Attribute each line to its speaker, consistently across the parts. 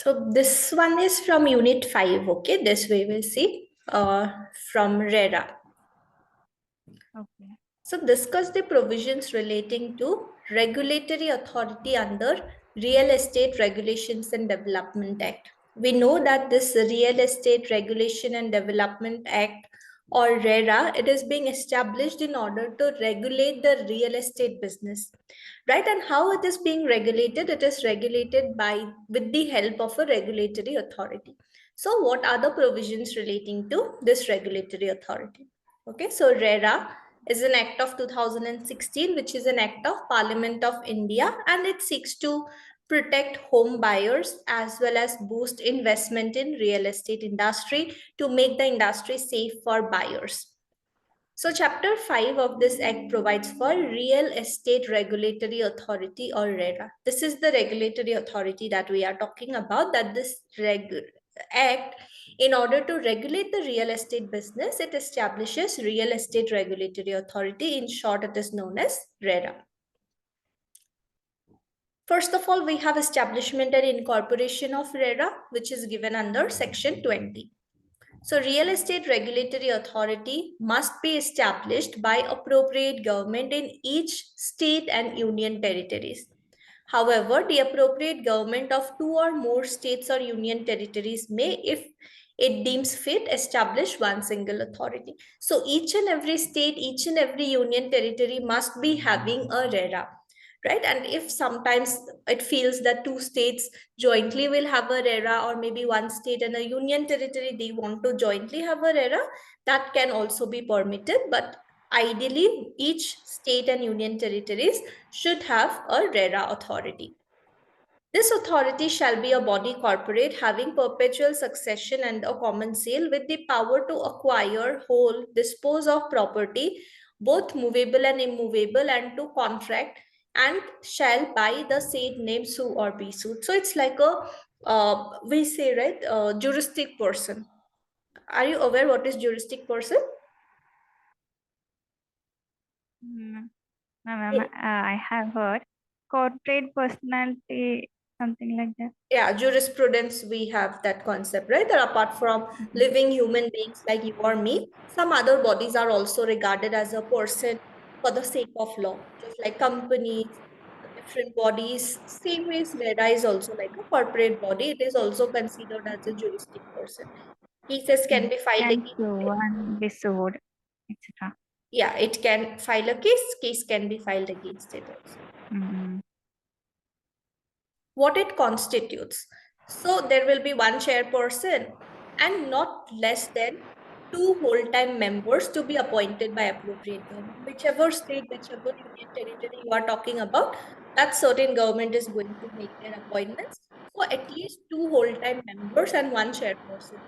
Speaker 1: So this one is from Unit 5, okay? This we will see from RERA.
Speaker 2: Okay.
Speaker 1: So discuss the provisions relating to regulatory authority under Real Estate Regulations and Development Act. We know that this Real Estate Regulation and Development Act, or RERA, it is being established in order to regulate the real estate business, right? And how it is being regulated? It is regulated with the help of a regulatory authority. So what are the provisions relating to this regulatory authority? Okay, so RERA is an act of 2016, which is an act of Parliament of India, and it seeks to protect home buyers as well as boost investment in real estate industry to make the industry safe for buyers. So chapter 5 of this act provides for Real Estate Regulatory Authority, or RERA. This is the regulatory authority that we are talking about, that this act, in order to regulate the real estate business, it establishes Real Estate Regulatory Authority. In short, it is known as RERA. First of all, we have establishment and incorporation of RERA, which is given under section 20. So Real Estate Regulatory Authority must be established by appropriate government in each state and union territories. However, the appropriate government of 2 or more states or union territories may, if it deems fit, establish one single authority. So each and every state, each and every union territory must be having a RERA, right? And if sometimes it feels that 2 states jointly will have a RERA, or maybe 1 state and a union territory, they want to jointly have a RERA, that can also be permitted. But ideally, each state and union territories should have a RERA authority. This authority shall be a body corporate having perpetual succession and a common sale, with the power to acquire, hold, dispose of property, both movable and immovable, and to contract, and shall by the said name sue or be sued. So it's like a, we say, right, juristic person. Are you aware what is juristic person?
Speaker 2: Ma'am, I have heard corporate personality, something like that.
Speaker 1: Yeah, jurisprudence, we have that concept, right? That apart from living human beings like you or me, some other bodies are also regarded as a person for the sake of law, just like companies, different bodies. Same way, RERA is also like a corporate body. It is also considered as a juristic person. Cases can be filed
Speaker 2: Can
Speaker 1: against
Speaker 2: sue
Speaker 1: it.
Speaker 2: and be sued, etc.
Speaker 1: Yeah, it can file a case can be filed against it also. What it constitutes. So there will be one chairperson and not less than 2 whole-time members to be appointed by appropriate government. Whichever state, whichever union territory you are talking about, that certain government is going to make their appointments. So at least 2 whole-time members and 1 chairperson.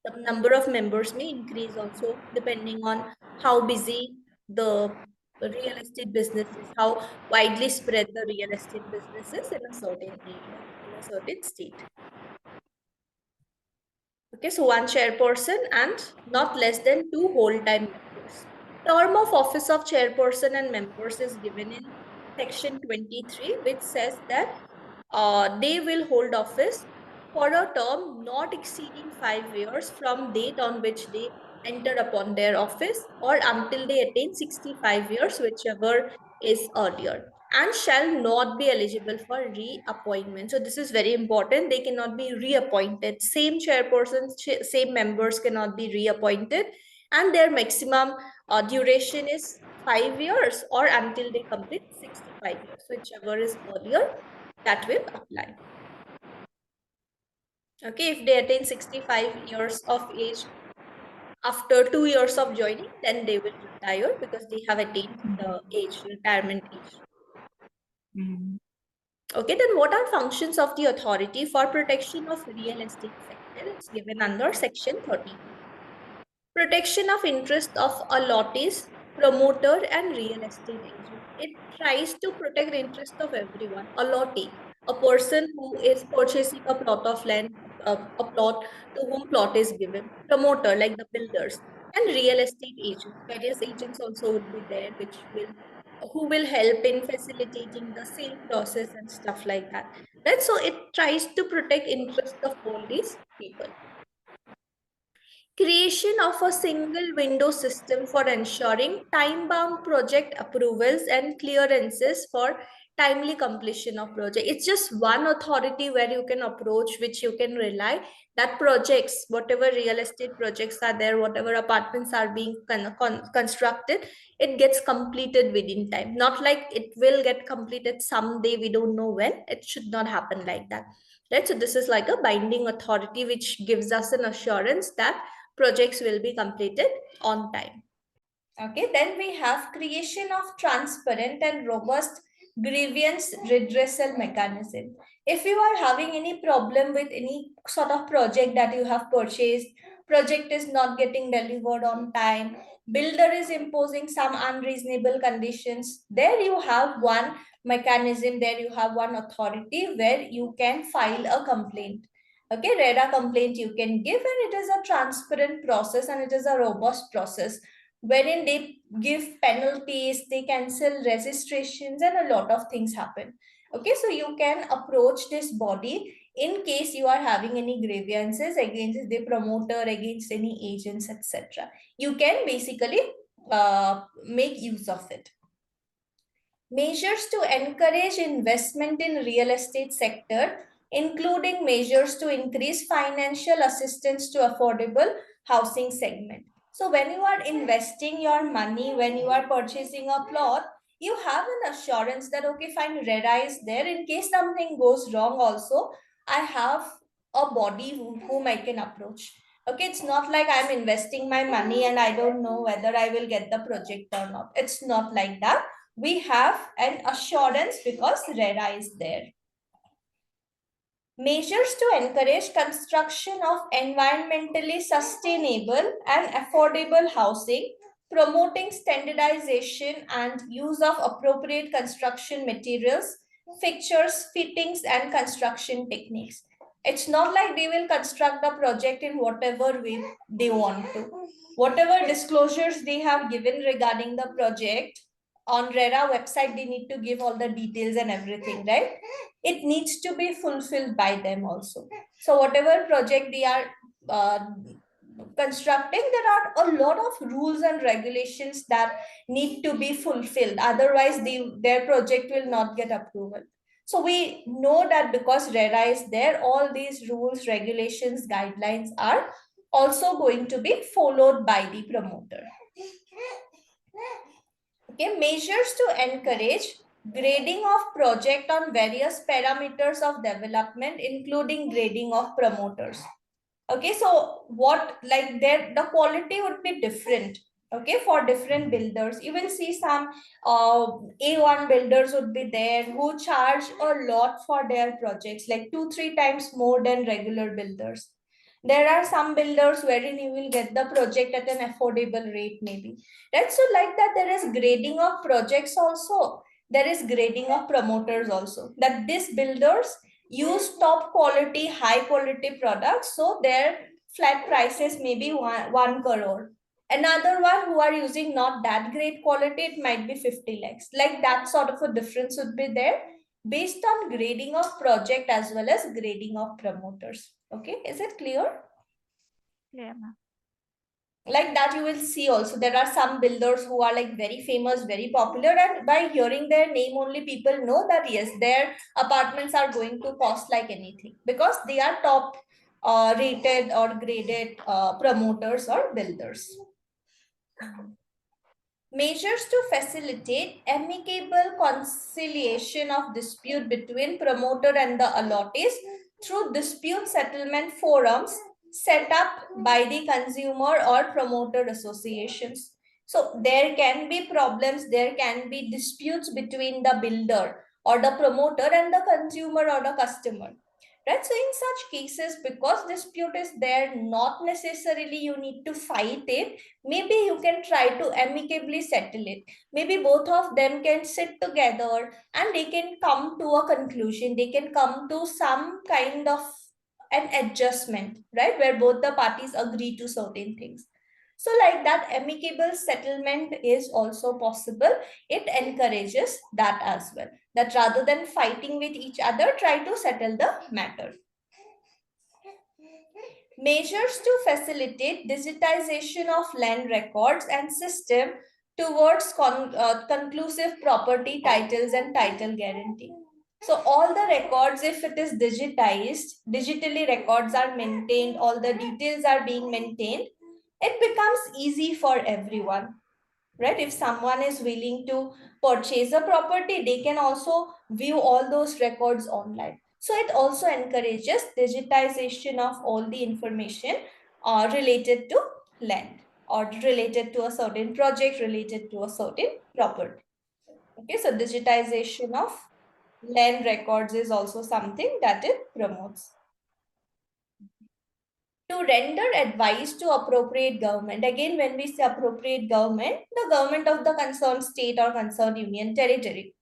Speaker 1: The number of members may increase also depending on how busy the real estate business is, how widely spread the real estate business is in a certain area, in a certain state. Okay, so 1 chairperson and not less than 2 whole-time members. Term of office of chairperson and members is given in section 23, which says that they will hold office for a term not exceeding 5 years from date on which they enter upon their office, or until they attain 65 years, whichever is earlier, and shall not be eligible for reappointment. So this is very important. They cannot be reappointed. Same chairpersons, same members cannot be reappointed, and their maximum duration is 5 years or until they complete 65 years. Whichever is earlier, that will apply. Okay, if they attain 65 years of age after 2 years of joining, then they will retire because they have attained the retirement age. Okay, then what are functions of the authority for protection of real estate sector? It's given under section 32. Protection of interest of allottees, promoter, and real estate agent. It tries to protect interest of everyone. Allottee, a person who is purchasing a plot of land, a plot to whom plot is given. Promoter, like the builders, and real estate agents. Various agents also would be there, which will who will help in facilitating the sale process and stuff like that. Right? So it tries to protect interest of all these people. Creation of a single window system for ensuring time-bound project approvals and clearances for timely completion of project. It's just one authority where you can approach, which you can rely that projects, whatever real estate projects are there, whatever apartments are being constructed, it gets completed within time. Not like it will get completed someday, we don't know when. It should not happen like that. Right? So this is like a binding authority which gives us an assurance that projects will be completed on time. Okay, then we have creation of transparent and robust grievance redressal mechanism. If you are having any problem with any sort of project that you have purchased, project is not getting delivered on time, builder is imposing some unreasonable conditions, there you have one mechanism, there you have one authority where you can file a complaint. Okay, RERA complaint you can give, and it is a transparent process and it is a robust process wherein they give penalties, they cancel registrations, and a lot of things happen. Okay, so you can approach this body in case you are having any grievances against the promoter, against any agents, etc. You can basically make use of it. Measures to encourage investment in real estate sector, including measures to increase financial assistance to affordable housing segment. So when you are investing your money, when you are purchasing a plot, you have an assurance that, okay, fine, RERA is there. In case something goes wrong also, I have a body whom I can approach. Okay, it's not like I'm investing my money and I don't know whether I will get the project or not. It's not like that. We have an assurance because RERA is there. Measures to encourage construction of environmentally sustainable and affordable housing, promoting standardization and use of appropriate construction materials, fixtures, fittings, and construction techniques. It's not like they will construct the project in whatever way they want to. Whatever disclosures they have given regarding the project on RERA website, they need to give all the details and everything, right? It needs to be fulfilled by them also. So whatever project they are uh, constructing, there are a lot of rules and regulations that need to be fulfilled, otherwise their project will not get approval. So we know that because RERA is there, all these rules, regulations, guidelines are also going to be followed by the promoter. Okay, measures to encourage grading of project on various parameters of development, including grading of promoters. Okay, so what, like there the quality would be different. Okay, for different builders, you will see some A1 builders would be there who charge a lot for their projects, like 2-3 times more than regular builders. There are some builders wherein you will get the project at an affordable rate, maybe. Right? So, like that, there is grading of projects also. There is grading of promoters also. That these builders use top quality, high quality products, so their flat prices may be 1 crore. Another one who are using not that great quality, it might be 50 lakhs. Like that sort of a difference would be there based on grading of project as well as grading of promoters. Okay, is it clear?
Speaker 2: Clear, ma'am.
Speaker 1: Like that, you will see also there are some builders who are like very famous, very popular, and by hearing their name only people know that yes, their apartments are going to cost like anything because they are top rated or graded promoters or builders. Measures to facilitate amicable conciliation of dispute between promoter and the allottees through dispute settlement forums set up by the consumer or promoter associations. So there can be problems, there can be disputes between the builder or the promoter and the consumer or the customer. Right? So in such cases, because dispute is there, not necessarily you need to fight it. Maybe you can try to amicably settle it. Maybe both of them can sit together and they can come to a conclusion. They can come to some kind of an adjustment, right? Where both the parties agree to certain things. So like that, amicable settlement is also possible. It encourages that as well, that rather than fighting with each other, try to settle the matter. Measures to facilitate digitization of land records and system towards conclusive property titles and title guarantee. So all the records, if it is digitized, digitally records are maintained, all the details are being maintained, it becomes easy for everyone, right? If someone is willing to purchase a property, they can also view all those records online. So it also encourages digitization of all the information related to land or related to a certain project, related to a certain property. Okay, so digitization of land records is also something that it promotes. To render advice to appropriate government. Again, when we say appropriate government, the government of the concerned state or concerned union territory.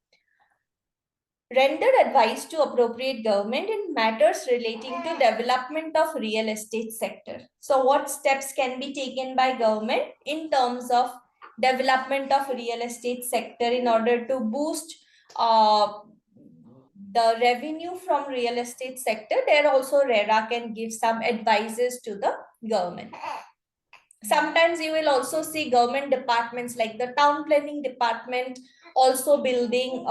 Speaker 1: Rendered advice to appropriate government in matters relating to development of real estate sector. So what steps can be taken by government in terms of development of real estate sector in order to boost the revenue from real estate sector? There also RERA can give some advices to the government. Sometimes you will also see government departments like the town planning department also building,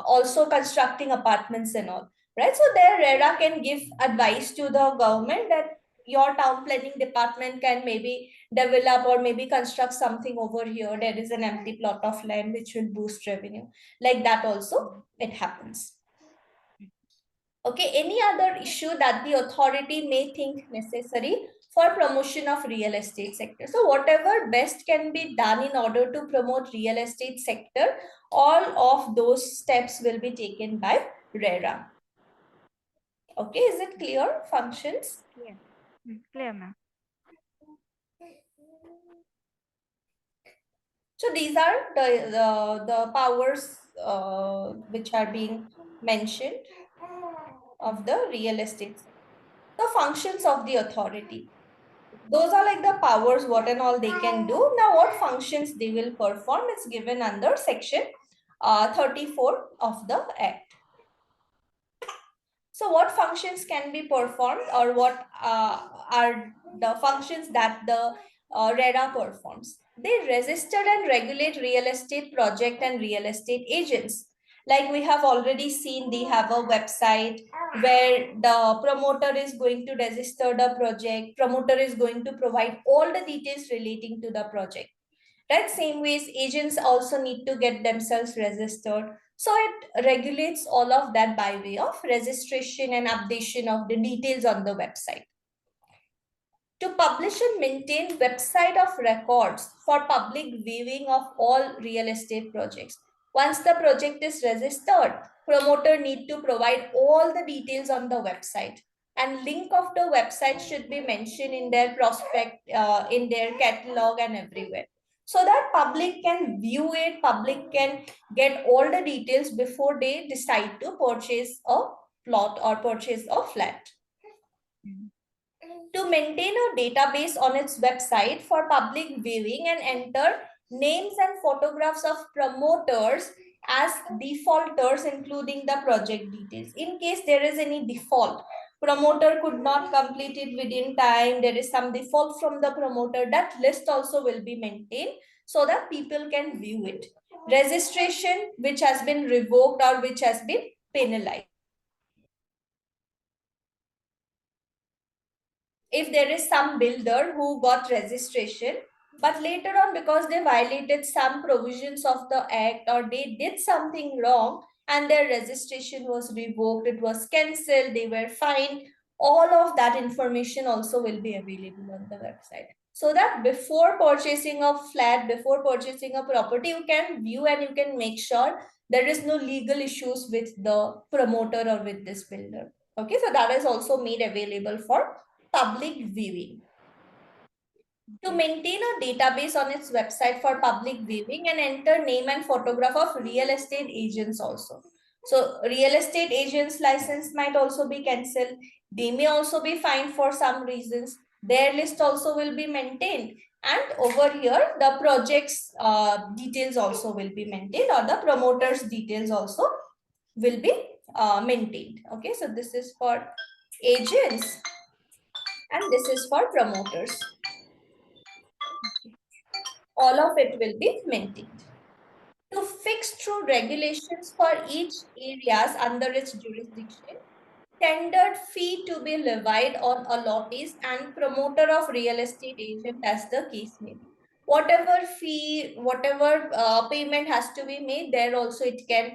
Speaker 1: also constructing apartments and all, right? So there RERA can give advice to the government that your town planning department can maybe develop or maybe construct something over here. There is an empty plot of land which will boost revenue. Like that also it happens. Okay, any other issue that the authority may think necessary for promotion of real estate sector? So whatever best can be done in order to promote real estate sector, all of those steps will be taken by RERA. Okay, is it clear? Functions?
Speaker 2: Clear. Clear, ma'am.
Speaker 1: So these are the powers which are being mentioned of the real estate sector. The functions of the authority. Those are like the powers, what and all they can do. Now, what functions they will perform is given under section 34 of the Act. So what functions can be performed, or what are the functions that the RERA performs? They register and regulate real estate project and real estate agents. Like we have already seen, they have a website where the promoter is going to register the project. Promoter is going to provide all the details relating to the project. Right? Same ways, agents also need to get themselves registered. So it regulates all of that by way of registration and updation of the details on the website. To publish and maintain website of records for public viewing of all real estate projects. Once the project is registered, promoter need to provide all the details on the website, and link of the website should be mentioned in their prospect, in their catalog and everywhere, so that public can view it, public can get all the details before they decide to purchase a plot or purchase a flat. To maintain a database on its website for public viewing and enter names and photographs of promoters as defaulters, including the project details. In case there is any default, promoter could not complete it within time, there is some default from the promoter, that list also will be maintained so that people can view it. Registration which has been revoked or which has been penalized. If there is some builder who got registration, but later on, because they violated some provisions of the act or they did something wrong and their registration was revoked, it was cancelled, they were fined, all of that information also will be available on the website. So that before purchasing a flat, before purchasing a property, you can view and you can make sure there is no legal issues with the promoter or with this builder. Okay, so that is also made available for public viewing. To maintain a database on its website for public viewing and enter name and photograph of real estate agents also. So real estate agents license might also be cancelled. They may also be fined for some reasons. their list also will be maintained. And over here, the project's details also will be maintained, or the promoter's details also will be maintained. Okay, so this is for agents and this is for promoters. All of it will be maintained. To fix through regulations for each areas under its jurisdiction, tendered fee to be levied on allottees and promoter of real estate agent as the case may be. Whatever fee, whatever payment has to be made, there also it can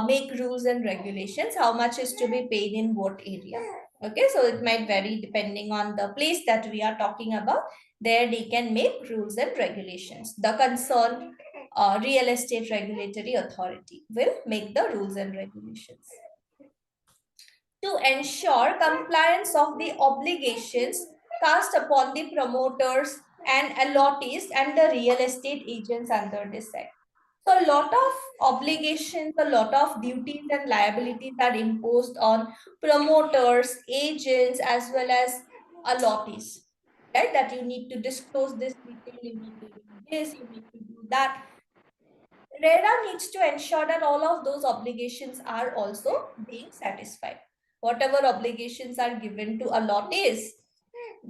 Speaker 1: make rules and regulations, how much is to be paid in what area. Okay, so it might vary depending on the place that we are talking about. There they can make rules and regulations. The concerned real estate regulatory authority will make the rules and regulations to ensure compliance of the obligations cast upon the promoters and allottees and the real estate agents under this act. So a lot of obligations, a lot of duties and liabilities are imposed on promoters, agents, as well as allottees, right? That you need to disclose this detail, you need to do this, you need to do that. RERA needs to ensure that all of those obligations are also being satisfied. Whatever obligations are given to allottees,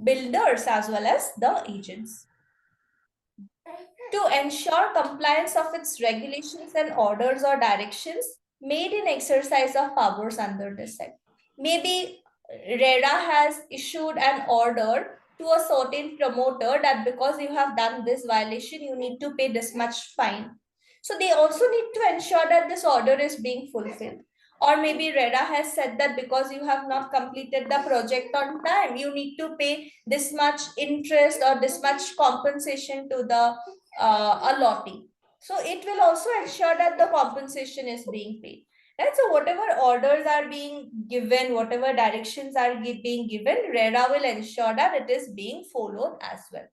Speaker 1: builders, as well as the agents. To ensure compliance of its regulations and orders or directions made in exercise of powers under this act. Maybe RERA has issued an order to a certain promoter that because you have done this violation, you need to pay this much fine. So they also need to ensure that this order is being fulfilled. Or maybe RERA has said that because you have not completed the project on time, you need to pay this much interest or this much compensation to the allotee. So it will also ensure that the compensation is being paid. Right? So whatever orders are being given, whatever directions are being given, RERA will ensure that it is being followed as well.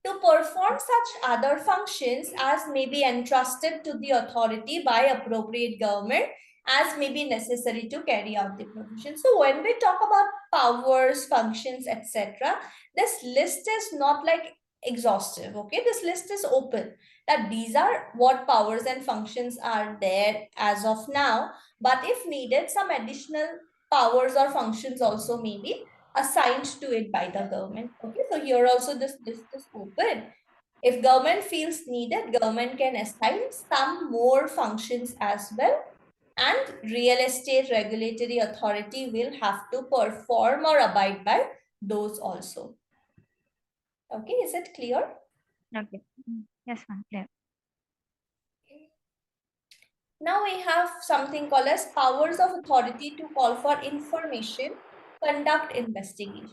Speaker 1: To perform such other functions as may be entrusted to the authority by appropriate government as may be necessary to carry out the provision. So when we talk about powers, functions, etc., this list is not like exhaustive. Okay, this list is open, that these are what powers and functions are there as of now, but if needed, some additional powers or functions also may be assigned to it by the government. Okay, so here also this list is open. If government feels needed, government can assign some more functions as well, and real estate regulatory authority will have to perform or abide by those also. Okay, is it clear?
Speaker 2: Okay. Yes, ma'am. Clear.
Speaker 1: Now we have something called as powers of authority to call for information, conduct investigation.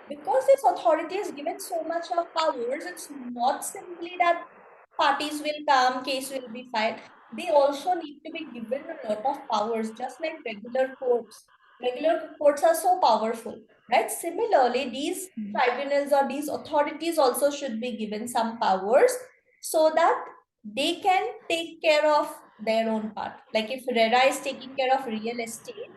Speaker 1: Because this authority is given so much of powers, it's not simply that parties will come, case will be filed. They also need to be given a lot of powers, just like regular courts. Regular courts are so powerful, right? Similarly, these tribunals or these authorities also should be given some powers so that they can take care of their own part. Like if RERA is taking care of real estate,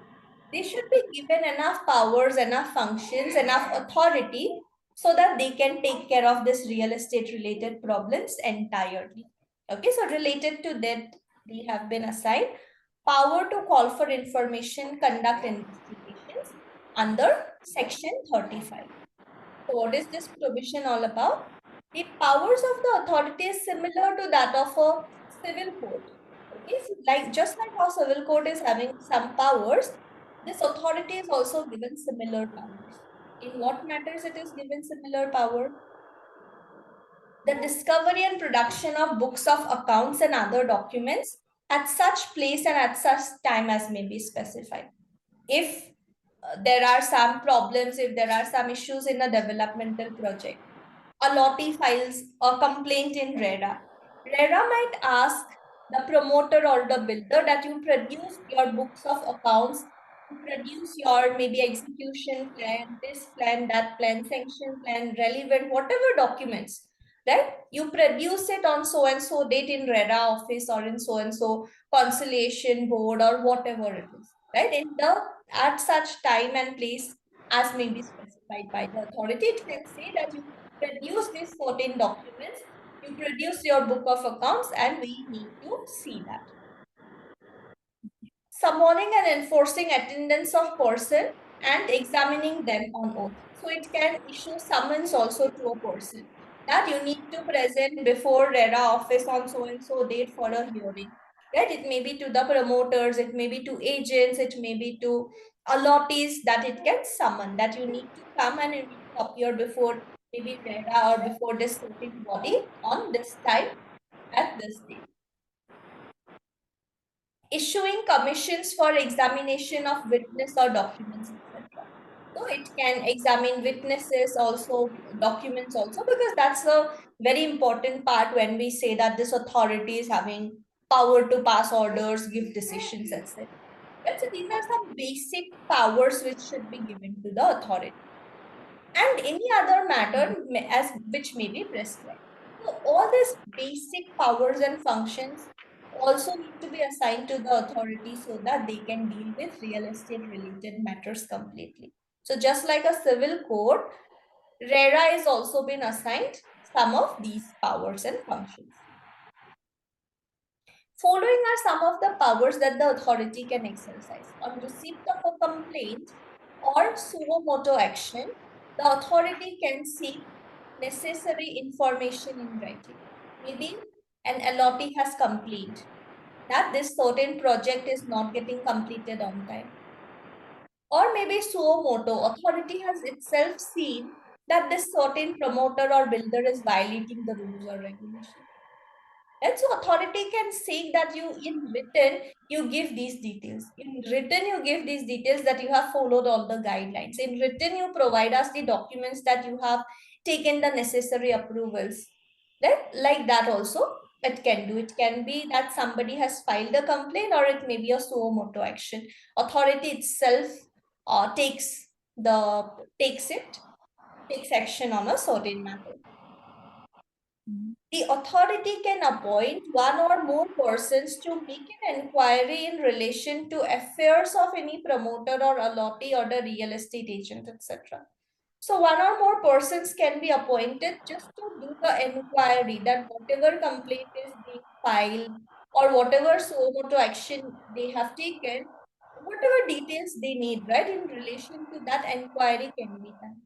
Speaker 1: they should be given enough powers, enough functions, enough authority so that they can take care of this real estate related problems entirely. Okay, so related to that, they have been assigned power to call for information, conduct investigations under section 35. So what is this provision all about? The powers of the authority is similar to that of a civil court. Okay, so like just like how civil court is having some powers, this authority is also given similar powers. In what matters it is given similar power? The discovery and production of books of accounts and other documents at such place and at such time as may be specified. If there are some problems, if there are some issues in a developmental project, allotee files a complaint in RERA. RERA might ask the promoter or the builder that you produce your books of accounts, you produce your maybe execution plan, this plan, that plan, sanction plan, relevant, whatever documents, right? You produce it on so and so date in RERA office or in so and so conciliation board or whatever it is, right? In the at such time and place as may be specified by the authority. It can say that you produce these certain documents, you produce your book of accounts, and we need to see that. Summoning and enforcing attendance of person and examining them on oath. So it can issue summons also to a person that you need to present before RERA office on so and so date for a hearing. Right? It may be to the promoters, it may be to agents, it may be to allottees that it can summon, that you need to come and you need to appear before maybe RERA or before this certain body on this time at this date. Issuing commissions for examination of witness or documents, etc. So it can examine witnesses also, documents also, because that's a very important part when we say that this authority is having power to pass orders, give decisions, etc. Right? So these are some basic powers which should be given to the authority. And any other matter as which may be prescribed. So all these basic powers and functions also need to be assigned to the authority so that they can deal with real estate related matters completely. So just like a civil court, RERA is also been assigned some of these powers and functions. Following are some of the powers that the authority can exercise. On receipt of a complaint or suo moto action, the authority can seek necessary information in writing. Maybe an allottee has complained that this certain project is not getting completed on time. Or maybe suo moto, authority has itself seen that this certain promoter or builder is violating the rules or regulations. And so authority can say that you in written, you give these details. In written, you give these details that you have followed all the guidelines. In written, you provide us the documents that you have taken the necessary approvals. Right? Like that also, it can do. It can be that somebody has filed a complaint or it may be a suo moto action. Authority itself takes action on a certain matter. The authority can appoint one or more persons to make an inquiry in relation to affairs of any promoter or allottee or the real estate agent, etc. So one or more persons can be appointed just to do the inquiry that whatever complaint is being filed or whatever suo moto action they have taken, whatever details they need, right, in relation to that inquiry can be done.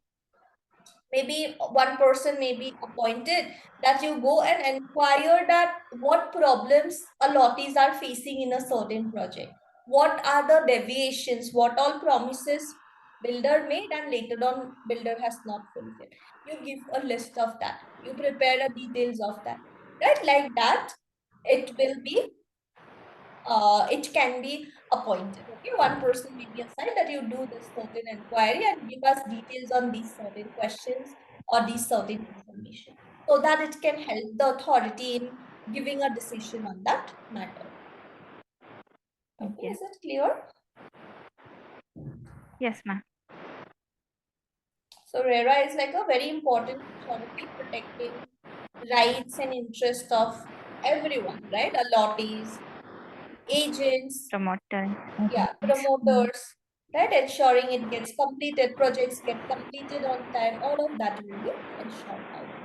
Speaker 1: Maybe one person may be appointed that you go and inquire that what problems allottees are facing in a certain project. What are the deviations? What all promises builder made and later on builder has not fulfilled. You give a list of that. You prepare the details of that. Right? Like that, it will be it can be appointed. Okay, one person may be assigned that you do this certain inquiry and give us details on these certain questions or these certain information so that it can help the authority in giving a decision on that matter. Okay,
Speaker 2: Yes.
Speaker 1: is it clear?
Speaker 2: Yes, ma'am.
Speaker 1: So RERA is like a very important authority protecting rights and interests of everyone, right? Allottees, agents,
Speaker 2: Promoter.
Speaker 1: yeah,
Speaker 2: Mm.
Speaker 1: promoters, right? Ensuring it gets completed, projects get completed on time, all of that will be ensured out.